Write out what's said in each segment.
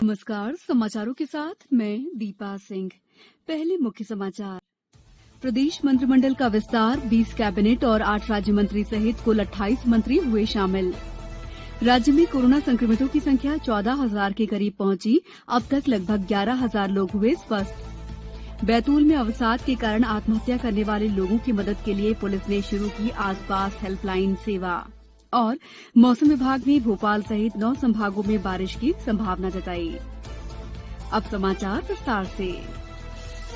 नमस्कार। समाचारों के साथ मैं दीपा सिंह। पहले मुख्य समाचार। प्रदेश मंत्रिमंडल का विस्तार, 20 कैबिनेट और 8 राज्य मंत्री सहित कुल 28 मंत्री हुए शामिल। राज्य में कोरोना संक्रमितों की संख्या 14,000 के करीब पहुंची। अब तक लगभग 11,000 लोग हुए स्वस्थ। बैतूल में अवसाद के कारण आत्महत्या करने वाले लोगों की मदद के लिए पुलिस ने शुरू की आसपास हेल्पलाइन सेवा। और मौसम विभाग ने भोपाल सहित 9 संभागों में बारिश की संभावना जताई। अब समाचार विस्तार से।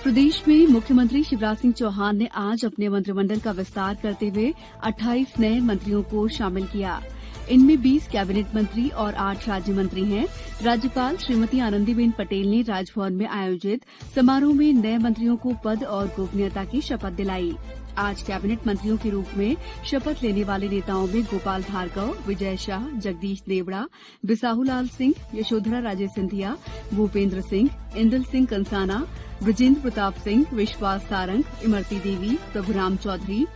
प्रदेश में मुख्यमंत्री शिवराज सिंह चौहान ने आज अपने मंत्रिमंडल का विस्तार करते हुए 28 नए मंत्रियों को शामिल किया। इनमें 20 कैबिनेट मंत्री और 8 राज्य मंत्री हैं। राज्यपाल श्रीमती आनंदीबेन पटेल ने राजभवन में आयोजित समारोह में नए मंत्रियों को पद और गोपनीयता की शपथ दिलाई। आज कैबिनेट मंत्रियों के रूप में शपथ लेने वाले नेताओं में गोपाल भार्गव, विजय शाह, जगदीश देवड़ा, बिसाहूलाल सिंह, यशोधरा राजे सिंधिया, भूपेंद्र सिंह, इंदल सिंह कंसाना, ब्रजेंद्र प्रताप सिंह, विश्वास सारंग, इमरती देवी, प्रभुराम चौधरी,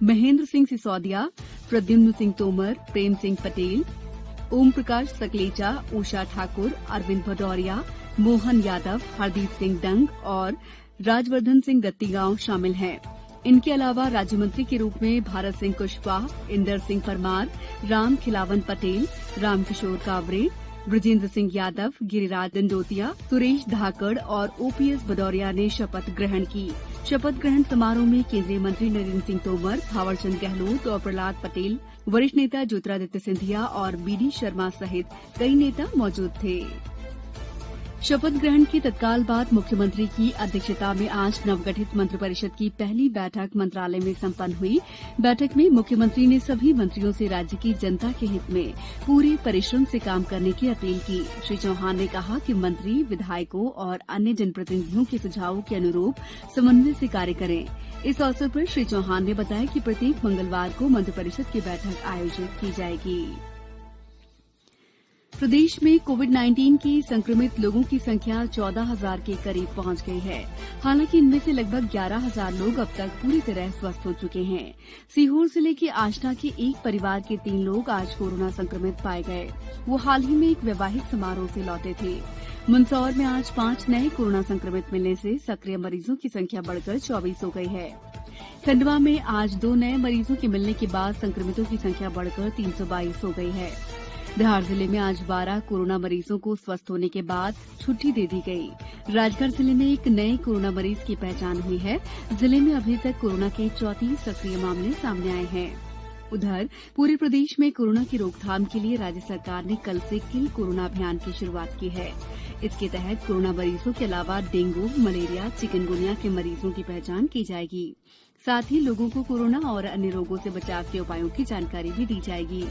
महेंद्र सिंह सिसोदिया, प्रद्युम्न सिंह तोमर, प्रेम सिंह पटेल, ओम प्रकाश सकलेचा, उषा ठाकुर, अरविंद भदौरिया, मोहन यादव, हरदीप सिंह डंग और राजवर्धन सिंह दत्तीगांव शामिल हैं। इनके अलावा राज्य मंत्री के रूप में भारत सिंह कुशवाह, इंदर सिंह परमार, राम खिलावन पटेल, रामकिशोर कावरे, ब्रजेंद्र सिंह यादव, गिरिराज दंडोतिया, सुरेश धाकड़ और ओपीएस भदौरिया ने शपथ ग्रहण की। शपथ ग्रहण समारोह में केंद्रीय मंत्री नरेंद्र सिंह तोमर, थावरचंद गहलोत और प्रहलाद पटेल, वरिष्ठ नेता ज्योतिरादित्य सिंधिया और बीडी शर्मा सहित कई नेता मौजूद थे। शपथ ग्रहण के तत्काल बाद मुख्यमंत्री की अध्यक्षता में आज नवगठित मंत्रिपरिषद की पहली बैठक मंत्रालय में संपन्न हुई। बैठक में मुख्यमंत्री ने सभी मंत्रियों से राज्य की जनता के हित में पूरे परिश्रम से काम करने की अपील की। श्री चौहान ने कहा कि मंत्री विधायकों और अन्य जनप्रतिनिधियों के सुझावों के अनुरूप समन्वय से कार्य करें। इस अवसर पर श्री चौहान ने बताया कि प्रत्येक मंगलवार को मंत्रिपरिषद की बैठक आयोजित की जाएगी। प्रदेश में कोविड-19 के संक्रमित लोगों की संख्या 14,000 के करीब पहुंच गई है। हालांकि इनमें से लगभग 11,000 लोग अब तक पूरी तरह स्वस्थ हो चुके हैं। सीहोर जिले के आष्टा के एक परिवार के 3 लोग आज कोरोना संक्रमित पाए गए। वो हाल ही में एक वैवाहिक समारोह से लौटे थे। मंदसौर में आज 5 नए कोरोना संक्रमित मिलने से सक्रिय मरीजों की संख्या बढ़कर 24 हो गई है। खंडवा में आज 2 नए मरीजों के मिलने के बाद संक्रमितों की संख्या बढ़कर 322 हो गई है। धार जिले में आज 12 कोरोना मरीजों को स्वस्थ होने के बाद छुट्टी दे दी गई। राजगढ़ जिले में एक नए कोरोना मरीज की पहचान हुई है। जिले में अभी तक कोरोना के 34 सक्रिय मामले सामने आए हैं। उधर पूरे प्रदेश में कोरोना की रोकथाम के लिए राज्य सरकार ने कल से किल कोरोना अभियान की शुरुआत की है। इसके तहत कोरोना मरीजों के अलावा डेंगू, मलेरिया, चिकनगुनिया के मरीजों की पहचान की जाएगी। साथ ही लोगों को कोरोना और अन्य रोगों से बचाव के उपायों की जानकारी भी दी जाएगी।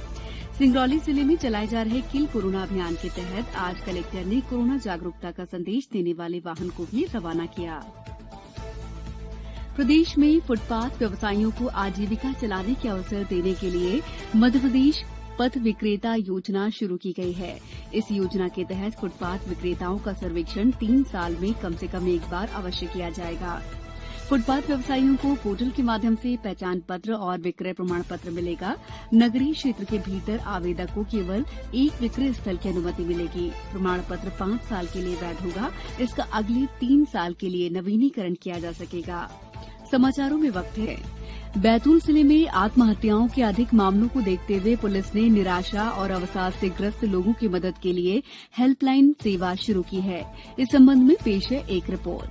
सिंगरौली जिले में चलाए जा रहे किल कोरोना अभियान के तहत आज कलेक्टर ने कोरोना जागरूकता का संदेश देने वाले वाहन को भी रवाना किया। प्रदेश में फुटपाथ व्यवसायियों को आजीविका चलाने के अवसर देने के लिए मध्यप्रदेश पथ विक्रेता योजना शुरू की गई है। इस योजना के तहत फुटपाथ विक्रेताओं का सर्वेक्षण 3 साल में कम से कम एक बार अवश्य किया जाएगा। फुटपाथ व्यवसायियों को पोर्टल के माध्यम से पहचान पत्र और विक्रय प्रमाण पत्र मिलेगा। नगरीय क्षेत्र के भीतर आवेदक को केवल एक विक्रय स्थल की अनुमति मिलेगी। प्रमाण पत्र 5 साल के लिए वैध होगा। इसका अगले 3 साल के लिए नवीनीकरण किया जा सकेगा। समाचारों में वक्त है। बैतूल जिले में आत्महत्याओं के अधिक मामलों को देखते हुए पुलिस ने निराशा और अवसाद से ग्रस्त लोगों की मदद के लिए हेल्पलाइन सेवा शुरू की है। इस संबंध में पेश है एक रिपोर्ट।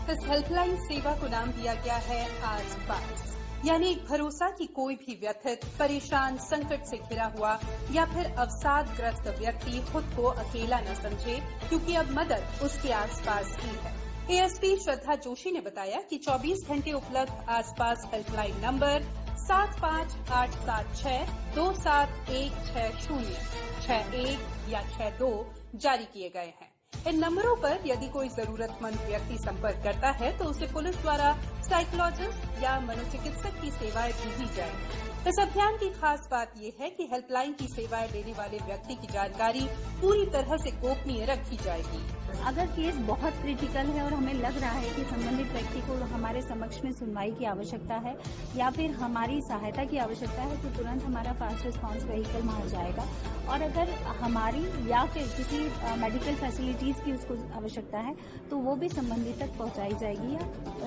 इस हेल्पलाइन सेवा को नाम दिया गया है आस-पास, यानी एक भरोसा कि कोई भी व्यथित, परेशान, संकट से घिरा हुआ या फिर अवसादग्रस्त व्यक्ति खुद को अकेला न समझे, क्योंकि अब मदद उसके आसपास ही है। एएसपी श्रद्धा जोशी ने बताया कि 24 घंटे उपलब्ध आसपास हेल्पलाइन नंबर 7587627160, 61 या 62 जारी किए गए हैं। इन नंबरों पर यदि कोई जरूरतमंद व्यक्ति संपर्क करता है तो उसे पुलिस द्वारा साइकोलॉजिस्ट या मनोचिकित्सक की सेवाएं भी दी जाएंगी। इस अभियान की खास बात यह है कि हेल्पलाइन की सेवाएं लेने वाले व्यक्ति की जानकारी पूरी तरह से गोपनीय रखी जाएगी। अगर केस बहुत क्रिटिकल है और हमें लग रहा है कि संबंधित व्यक्ति को हमारे समक्ष में सुनवाई की आवश्यकता है या फिर हमारी सहायता की आवश्यकता है तो तुरंत हमारा फास्ट रिस्पांस व्हीकल वहां जाएगा। और अगर हमारी या फिर किसी मेडिकल फैसिलिटीज की उसको आवश्यकता है तो वो भी संबंधित तक पहुंचाई जाएगी या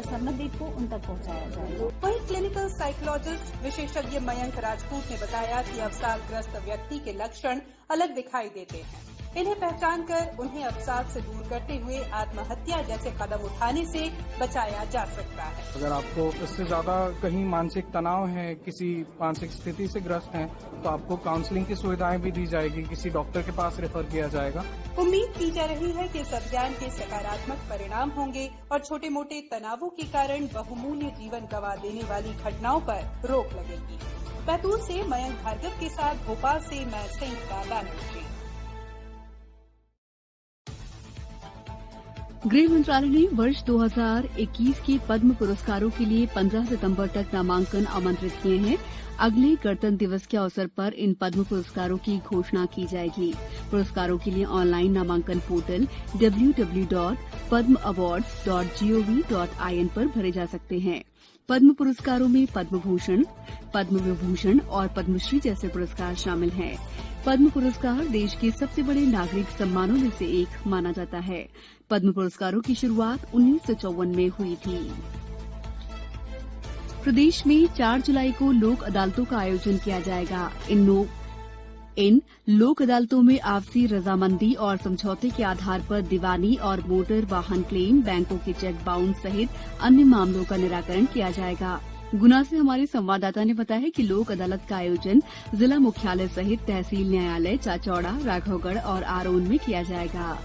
संबंधित को उन तक पहुंचाया जाएगा। वहीं क्लिनिकल साइकोलॉजिस्ट विशेषज्ञ मयंक राजपूत ने बताया कि अवसादग्रस्त व्यक्ति के लक्षण अलग दिखाई देते हैं। इन्हें पहचान कर उन्हें अवसाद से दूर करते हुए आत्महत्या जैसे कदम उठाने से बचाया जा सकता है। अगर आपको इससे ज्यादा कहीं मानसिक तनाव है, किसी मानसिक स्थिति से ग्रस्त हैं, तो आपको काउंसलिंग की सुविधाएं भी दी जाएगी, किसी डॉक्टर के पास रेफर किया जाएगा। उम्मीद की जा रही है कि इस अभियान के सकारात्मक परिणाम होंगे और छोटे मोटे तनावों के कारण बहुमूल्य जीवन गंवा देने वाली घटनाओं पर रोक लगेगी। बैतूल से मयंक भार्गव के साथ भोपाल से मैं संयुक्ता बैनर्जी। गृह मंत्रालय ने वर्ष 2021 के पद्म पुरस्कारों के लिए 15 सितंबर तक नामांकन आमंत्रित किए हैं। अगले गणतंत्र दिवस के अवसर पर इन पद्म पुरस्कारों की घोषणा की जाएगी। पुरस्कारों के लिए ऑनलाइन नामांकन पोर्टल www.padmaAwards.gov.in पर भरे जा सकते हैं। पद्म पुरस्कारों में पद्म भूषण, पद्म विभूषण और पद्मश्री जैसे पुरस्कार शामिल हैं। पद्म पुरस्कार देश के सबसे बड़े नागरिक सम्मानों में से एक माना जाता है। पद्म पुरस्कारों की शुरुआत 1954 में हुई थी। प्रदेश में 4 जुलाई को लोक अदालतों का आयोजन किया जाएगा। इन लोक अदालतों में आपसी रजामंदी और समझौते के आधार पर दीवानी और मोटर वाहन क्लेम, बैंकों के चेक बाउंस सहित अन्य मामलों का निराकरण किया जाएगा। गुना से हमारे संवाददाता ने बताया है कि लोक अदालत का आयोजन जिला मुख्यालय सहित तहसील न्यायालय, चाचौड़ा, राघवगढ़ और आरोन में किया जाएगा।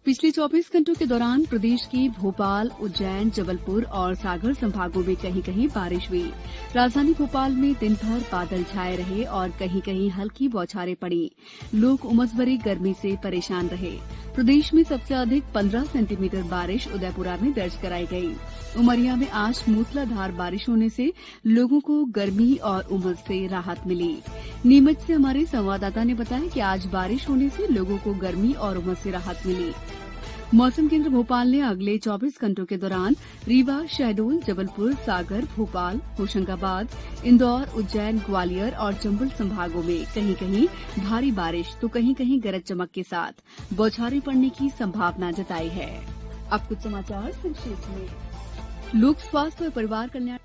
पिछले 24 घंटों के दौरान प्रदेश के भोपाल, उज्जैन, जबलपुर और सागर संभागों में कहीं कहीं बारिश हुई। राजधानी भोपाल में दिन भर बादल छाए रहे और कहीं कहीं हल्की बौछारें पड़ी। लोग उमस भरी गर्मी से परेशान रहे। प्रदेश में सबसे अधिक 15 सेंटीमीटर बारिश उदयपुरा में दर्ज कराई गई। उमरिया में आज मूसलाधार बारिश होने से लोगों को गर्मी और उमस से राहत मिली। नीमच से हमारे संवाददाता ने बताया कि आज बारिश होने से लोगों को गर्मी और उमस से राहत मिली। मौसम केंद्र भोपाल ने अगले 24 घंटों के दौरान रीवा, शहडोल, जबलपुर, सागर, भोपाल, होशंगाबाद, इंदौर, उज्जैन, ग्वालियर और चंबल संभागों में कहीं कहीं भारी बारिश तो कहीं कहीं गरज चमक के साथ बौछारें पड़ने की संभावना जताई है। अब कुछ समाचार संक्षेप में। लोक स्वास्थ्य और परिवार कल्याण